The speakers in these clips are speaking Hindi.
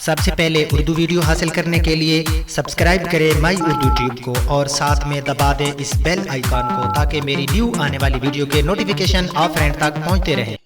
सबसे पहले उर्दू वीडियो हासिल करने के लिए सब्सक्राइब करें माई उर्दू ट्यूब को और साथ में दबा दें इस बेल आइकॉन को ताकि मेरी न्यू आने वाली वीडियो के नोटिफिकेशन आप फ्रेंड तक पहुंचते रहें।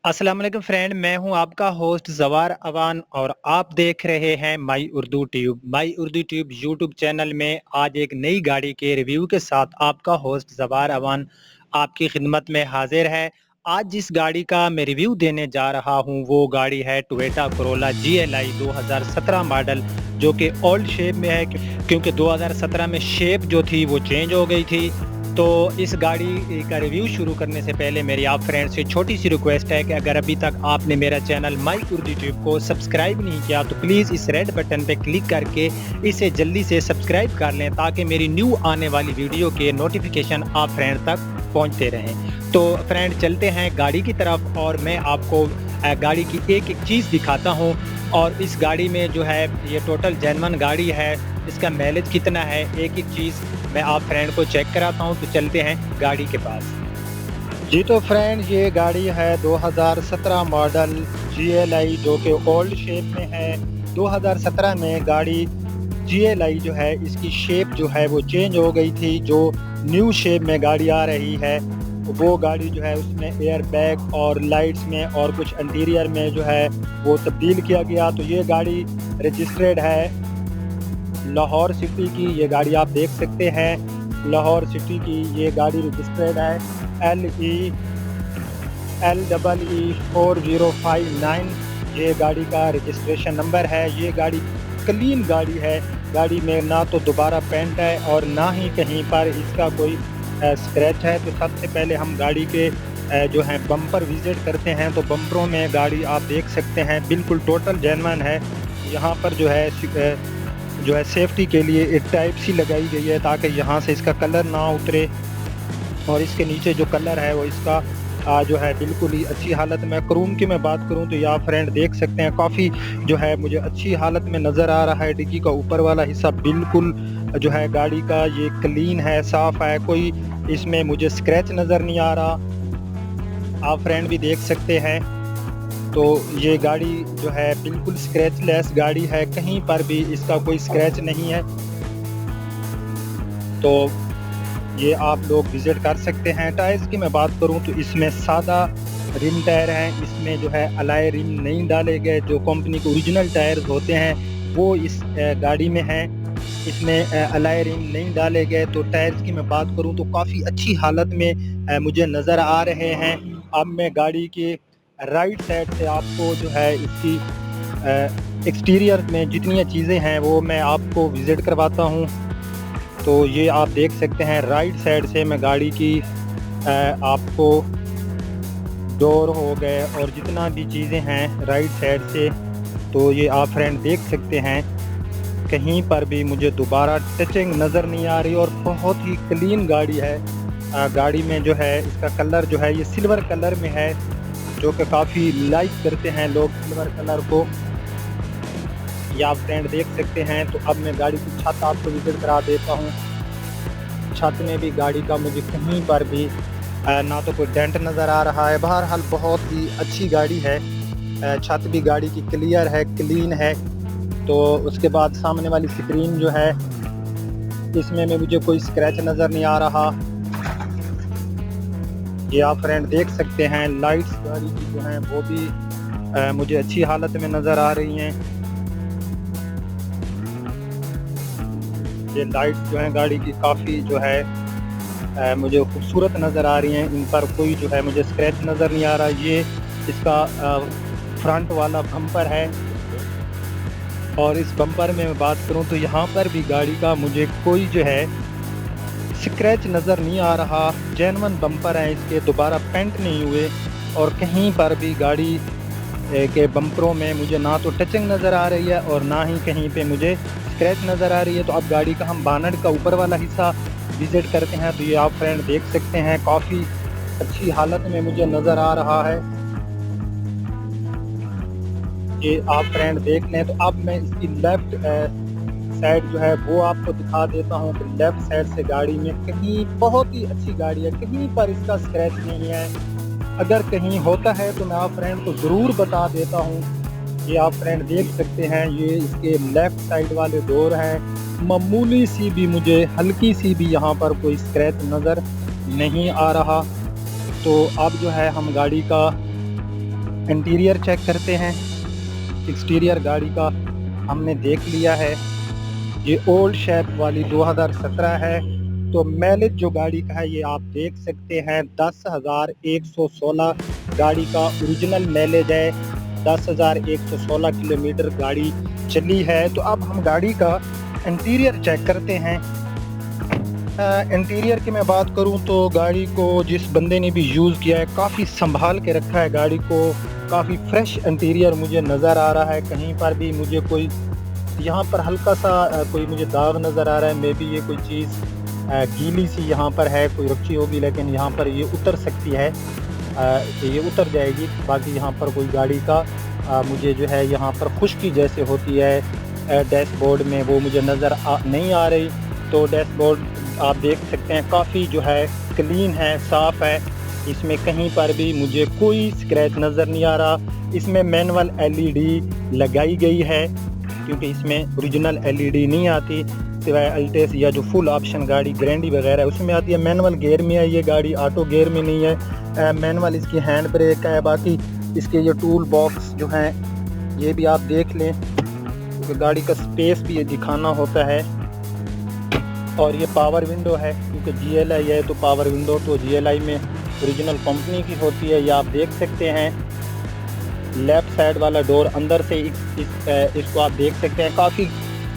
अस्सलाम वालेकुम फ्रेंड, मैं हूं आपका होस्ट जवार अवान और आप देख रहे हैं माई उर्दू ट्यूब। माई उर्दू ट्यूब यूट्यूब चैनल में आज एक नई गाड़ी के रिव्यू के साथ आपका होस्ट जवार अवान आपकी खिदमत में हाजिर है। आज जिस गाड़ी का मैं रिव्यू देने जा रहा हूं वो गाड़ी है टोयोटा कोरोला GLI 2017 मॉडल, जो कि ओल्ड शेप में है क्योंकि 2017 में शेप जो थी वो चेंज हो गई थी। तो इस गाड़ी का रिव्यू शुरू करने से पहले मेरी आप फ्रेंड से छोटी सी रिक्वेस्ट है कि अगर अभी तक आपने मेरा चैनल माई उर्दू ट्यूब को सब्सक्राइब नहीं किया तो प्लीज़ इस रेड बटन पे क्लिक करके इसे जल्दी से सब्सक्राइब कर लें ताकि मेरी न्यू आने वाली वीडियो के नोटिफिकेशन आप फ्रेंड तक पहुंचते रहें। तो फ्रेंड चलते हैं गाड़ी की तरफ और मैं आपको गाड़ी की एक एक चीज़ दिखाता हूँ। और इस गाड़ी में जो है ये टोटल जेन्युइन गाड़ी है, इसका माइलेज कितना है एक एक चीज़ मैं आप फ्रेंड को चेक कराता हूँ। तो चलते हैं गाड़ी के पास। जी तो फ्रेंड ये गाड़ी है 2017 मॉडल GLI जो कि ओल्ड शेप में है। 2017 में गाड़ी GLI जो है इसकी शेप जो है वो चेंज हो गई थी। जो न्यू शेप में गाड़ी आ रही है वो गाड़ी जो है उसमें एयर बैग और लाइट्स में और कुछ इंटीरियर में जो है वो तब्दील किया गया। तो ये गाड़ी रजिस्टर्ड है लाहौर सिटी की। ये गाड़ी आप देख सकते हैं लाहौर सिटी की ये गाड़ी रजिस्टर्ड है LE 4059 ये गाड़ी का रजिस्ट्रेशन नंबर है। ये गाड़ी क्लीन गाड़ी है, गाड़ी में ना तो दोबारा पेंट है और ना ही कहीं पर इसका कोई स्क्रैच है। तो सबसे पहले हम गाड़ी के जो है बम्पर विजिट करते हैं। तो बम्परों में गाड़ी आप देख सकते हैं बिल्कुल टोटल जेन्युइन है। यहाँ पर जो है सेफ्टी के लिए एक टाइप सी लगाई गई है ताकि यहाँ से इसका कलर ना उतरे। और इसके नीचे जो कलर है वो इसका जो है बिल्कुल ही अच्छी हालत में। क्रोम की मैं बात करूं तो यहाँ फ्रेंड देख सकते हैं काफ़ी जो है मुझे अच्छी हालत में नज़र आ रहा है। डिग्गी का ऊपर वाला हिस्सा बिल्कुल जो है गाड़ी का ये क्लीन है, साफ़ है, कोई इसमें मुझे स्क्रैच नज़र नहीं आ रहा। आप फ्रेंड भी देख सकते हैं। तो ये गाड़ी जो है बिल्कुल स्क्रैचलेस गाड़ी है, कहीं पर भी इसका कोई स्क्रैच नहीं है। तो ये आप लोग विज़िट कर सकते हैं। टायर्स की मैं बात करूं तो इसमें सादा रिम टायर हैं, इसमें जो है अलाय रिम नहीं डाले गए। जो कंपनी के ओरिजिनल टायर्स होते हैं वो इस गाड़ी में हैं, इसमें अलाय रिम नहीं डाले गए। तो टायर्स की मैं बात करूं तो काफ़ी अच्छी हालत में मुझे नज़र आ रहे हैं। अब मैं गाड़ी के राइट साइड से आपको जो है इसकी एक्सटीरियर में जितनी चीज़ें हैं वो मैं आपको विज़िट करवाता हूँ। तो ये आप देख सकते हैं राइट साइड से मैं गाड़ी की आपको डोर हो गए और जितना भी चीज़ें हैं राइट साइड से, तो ये आप फ्रेंड देख सकते हैं कहीं पर भी मुझे दोबारा टचिंग नज़र नहीं आ रही और बहुत ही क्लीन गाड़ी है। गाड़ी में जो है इसका कलर जो है ये सिल्वर कलर में है, जो कि काफ़ी लाइक करते हैं लोग सिल्वर कलर को। ये आप फ्रेंड देख सकते हैं। तो अब मैं गाड़ी की छत आपको विजिट करा देता हूँ। छत में भी गाड़ी का मुझे कहीं पर भी ना तो कोई डेंट नज़र आ रहा है। बहरहाल बहुत ही अच्छी गाड़ी है। छत भी गाड़ी की क्लियर है, क्लीन है। तो उसके बाद सामने वाली स्क्रीन जो है इसमें में मुझे कोई स्क्रैच नज़र नहीं आ रहा। ये आप फ्रेंड देख सकते हैं। लाइट्स गाड़ी की जो हैं वो भी मुझे अच्छी हालत में नज़र आ रही हैं। ये लाइट जो है गाड़ी की काफ़ी जो है मुझे खूबसूरत नज़र आ रही हैं। इन पर कोई जो है मुझे स्क्रैच नज़र नहीं आ रहा। ये इसका फ्रंट वाला बम्पर है और इस बम्पर में मैं बात करूं तो यहाँ पर भी गाड़ी का मुझे कोई जो है स्क्रैच नज़र नहीं आ रहा। जेन्युइन बम्पर है इसके, दोबारा पेंट नहीं हुए और कहीं पर भी गाड़ी के बम्परों में मुझे ना तो टचिंग नज़र आ रही है और ना ही कहीं पे मुझे स्क्रैच नज़र आ रही है। तो अब गाड़ी का हम बानट का ऊपर वाला हिस्सा विज़िट करते हैं। तो ये आप फ्रेंड देख सकते हैं काफ़ी अच्छी हालत में मुझे नज़र आ रहा है। ये आप फ्रेंड देख लें। तो अब मैं इसकी लेफ़्ट साइड जो है वो आपको दिखा देता हूँ। तो लेफ़्ट साइड से गाड़ी में कहीं बहुत ही अच्छी गाड़ी है, कहीं पर इसका स्क्रैच नहीं है। अगर कहीं होता है तो मैं आप फ्रेंड को ज़रूर बता देता हूँ। ये आप फ्रेंड देख सकते हैं, ये इसके लेफ़्ट साइड वाले डोर हैं। मामूली सी भी, मुझे हल्की सी भी यहाँ पर कोई स्क्रैच नज़र नहीं आ रहा। तो अब जो है हम गाड़ी का इंटीरियर चेक करते हैं। एक्सटीरियर गाड़ी का हमने देख लिया है। ये ओल्ड शेप वाली 2017 है। तो माइलेज जो गाड़ी का है ये आप देख सकते हैं 10,116 गाड़ी का ओरिजिनल माइलेज है। 10,116 किलोमीटर गाड़ी चली है। तो अब हम गाड़ी का इंटीरियर चेक करते हैं। इंटीरियर की मैं बात करूं तो गाड़ी को जिस बंदे ने भी यूज़ किया है काफ़ी संभाल के रखा है गाड़ी को। काफ़ी फ्रेश इंटीरियर मुझे नज़र आ रहा है। कहीं पर भी मुझे कोई यहाँ पर हल्का सा कोई मुझे दाग नज़र आ रहा है। मे बी ये कोई चीज़ गीली सी यहाँ पर है, कोई रखी होगी, लेकिन यहाँ पर ये उतर सकती है, ये उतर जाएगी। बाकी यहाँ पर कोई गाड़ी का मुझे जो है यहाँ पर खुश्की जैसे होती है डैशबोर्ड में, वो मुझे नज़र नहीं आ रही। तो डैशबोर्ड आप देख सकते हैं काफ़ी जो है क्लीन है, साफ़ है। इसमें कहीं पर भी मुझे कोई स्क्रैच नज़र नहीं आ रहा। इसमें मैनुअल LED लगाई गई है, क्योंकि इसमें ओरिजिनल LED नहीं आती, सिवाय अल्टेस या जो फुल ऑप्शन गाड़ी ग्रैंडी वगैरह उसमें आती है। मैनुअल गियर में है ये गाड़ी, ऑटो गियर में नहीं है। मैनुअल इसकी हैंड ब्रेक है। बाकी इसके ये टूल बॉक्स जो हैं ये भी आप देख लें, क्योंकि गाड़ी का स्पेस भी ये दिखाना होता है। और ये पावर विंडो है, क्योंकि GLI है तो पावर विंडो तो GLI में ओरिजिनल कंपनी की होती है। ये आप देख सकते हैं। लेफ़्ट साइड वाला डोर अंदर से इसको आप देख सकते हैं। काफ़ी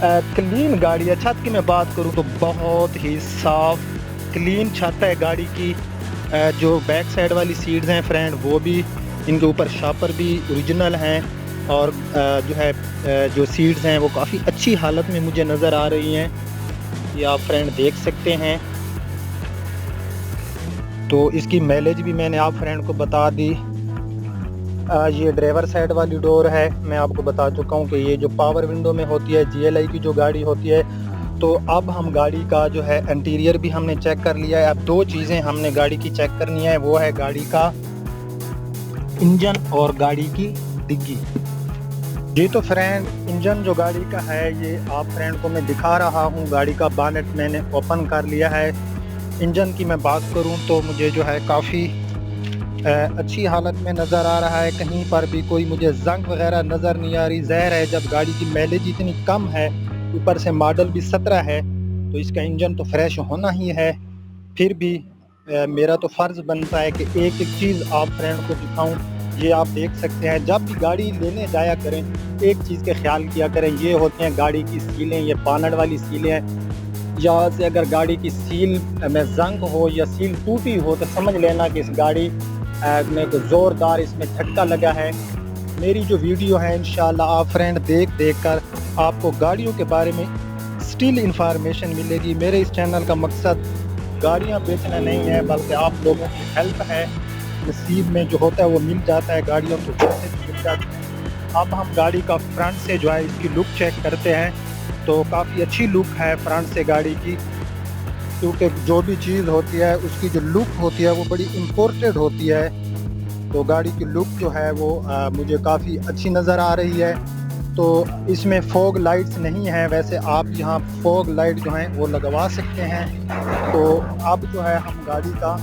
क्लीन गाड़ी है। छत की मैं बात करूं तो बहुत ही साफ़ क्लीन छत है गाड़ी की। जो बैक साइड वाली सीट्स हैं फ्रेंड, वो भी इनके ऊपर शापर भी ओरिजिनल हैं। और जो है जो सीट्स हैं वो काफ़ी अच्छी हालत में मुझे नज़र आ रही हैं। ये आप फ्रेंड देख सकते हैं। तो इसकी माइलेज भी मैंने आप फ्रेंड को बता दी। ये ड्राइवर साइड वाली डोर है। मैं आपको बता चुका हूँ कि ये जो पावर विंडो में होती है GLI की जो गाड़ी होती है। तो अब हम गाड़ी का जो है इंटीरियर भी हमने चेक कर लिया है। अब दो चीज़ें हमने गाड़ी की चेक करनी है, वो है गाड़ी का इंजन और गाड़ी की डिग्गी। जी तो फ्रेंड, इंजन जो गाड़ी का है ये आप फ्रेंड को मैं दिखा रहा हूँ। गाड़ी का बानेट मैंने ओपन कर लिया है। इंजन की मैं बात करूँ तो मुझे जो है काफ़ी अच्छी हालत में नज़र आ रहा है। कहीं पर भी कोई मुझे जंग वगैरह नज़र नहीं आ रही। ज़ाहिर है जब गाड़ी की माइलेज इतनी कम है, ऊपर से मॉडल भी 17 है, तो इसका इंजन तो फ्रेश होना ही है। फिर भी मेरा तो फ़र्ज़ बनता है कि एक एक चीज़ आप फ्रेंड को दिखाऊं। ये आप देख सकते हैं, जब भी गाड़ी लेने जाया करें एक चीज़ के ख्याल किया करें, ये होते हैं गाड़ी की सीलें। ये पानट वाली सीलें हैं। यहाँ से अगर गाड़ी की सील में जंग हो या सील टूटी हो तो समझ लेना कि इस गाड़ी में तो ज़ोरदार इसमें झटका लगा है। मेरी जो वीडियो है इंशाल्लाह आप फ्रेंड देख कर आपको गाड़ियों के बारे में स्टिल इंफॉर्मेशन मिलेगी। मेरे इस चैनल का मकसद गाड़ियां बेचना नहीं है, बल्कि आप लोगों की हेल्प है। नसीब में जो होता है वो मिल जाता है, गाड़ियों को पैसे भी मिल जाते हैं। अब हम गाड़ी का फ्रंट से जो है इसकी लुक चेक करते हैं। तो काफ़ी अच्छी लुक है फ्रंट से गाड़ी की, क्योंकि जो भी चीज़ होती है उसकी जो लुक होती है वो बड़ी इम्पोर्टेड होती है। तो गाड़ी की लुक जो है वो मुझे काफ़ी अच्छी नज़र आ रही है। तो इसमें फॉग लाइट्स नहीं है, वैसे आप यहाँ फॉग लाइट जो हैं वो लगवा सकते हैं। तो अब जो है हम गाड़ी का,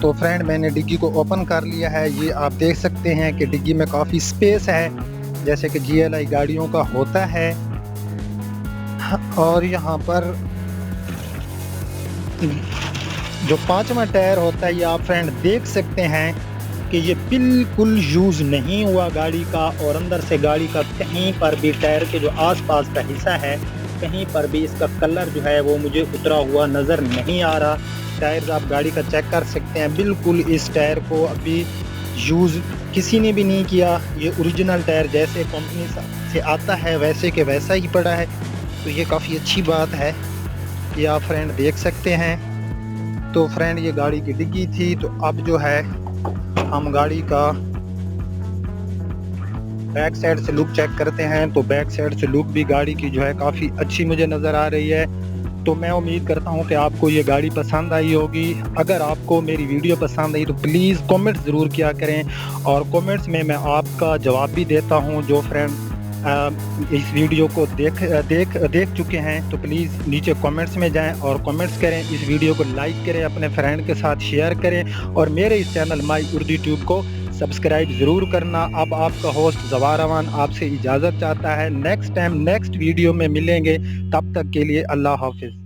तो फ्रेंड मैंने डिग्गी को ओपन कर लिया है। ये आप देख सकते हैं कि डिग्गी में काफ़ी स्पेस है, जैसे कि GLI गाड़ियों का होता है। और यहाँ पर जो 5वां टायर होता है ये आप फ्रेंड देख सकते हैं कि ये बिल्कुल यूज़ नहीं हुआ गाड़ी का। और अंदर से गाड़ी का कहीं पर भी टायर के जो आसपास का हिस्सा है, कहीं पर भी इसका कलर जो है वो मुझे उतरा हुआ नज़र नहीं आ रहा। टायर्स आप गाड़ी का चेक कर सकते हैं, बिल्कुल इस टायर को अभी यूज़ किसी ने भी नहीं किया। ये ओरिजिनल टायर जैसे कंपनी से आता है वैसे के वैसा ही पड़ा है। तो ये काफ़ी अच्छी बात है, ये आप फ्रेंड देख सकते हैं। तो फ्रेंड ये गाड़ी की डिग्गी थी। तो अब जो है हम गाड़ी का बैक साइड से लुक चेक करते हैं। तो बैक साइड से लुक भी गाड़ी की जो है काफ़ी अच्छी मुझे नज़र आ रही है। तो मैं उम्मीद करता हूं कि आपको ये गाड़ी पसंद आई होगी। अगर आपको मेरी वीडियो पसंद आई तो प्लीज़ कमेंट ज़रूर किया करें, और कमेंट्स में मैं आपका जवाब भी देता हूं। जो फ्रेंड इस वीडियो को देख चुके हैं तो प्लीज़ नीचे कमेंट्स में जाएं और कमेंट्स करें। इस वीडियो को लाइक करें, अपने फ्रेंड के साथ शेयर करें, और मेरे इस चैनल माई उर्दू ट्यूब को सब्सक्राइब ज़रूर करना। अब आपका होस्ट ज़वार अमान आपसे इजाज़त चाहता है। नेक्स्ट टाइम नेक्स्ट वीडियो में मिलेंगे, तब तक के लिए अल्लाह हाफिज़।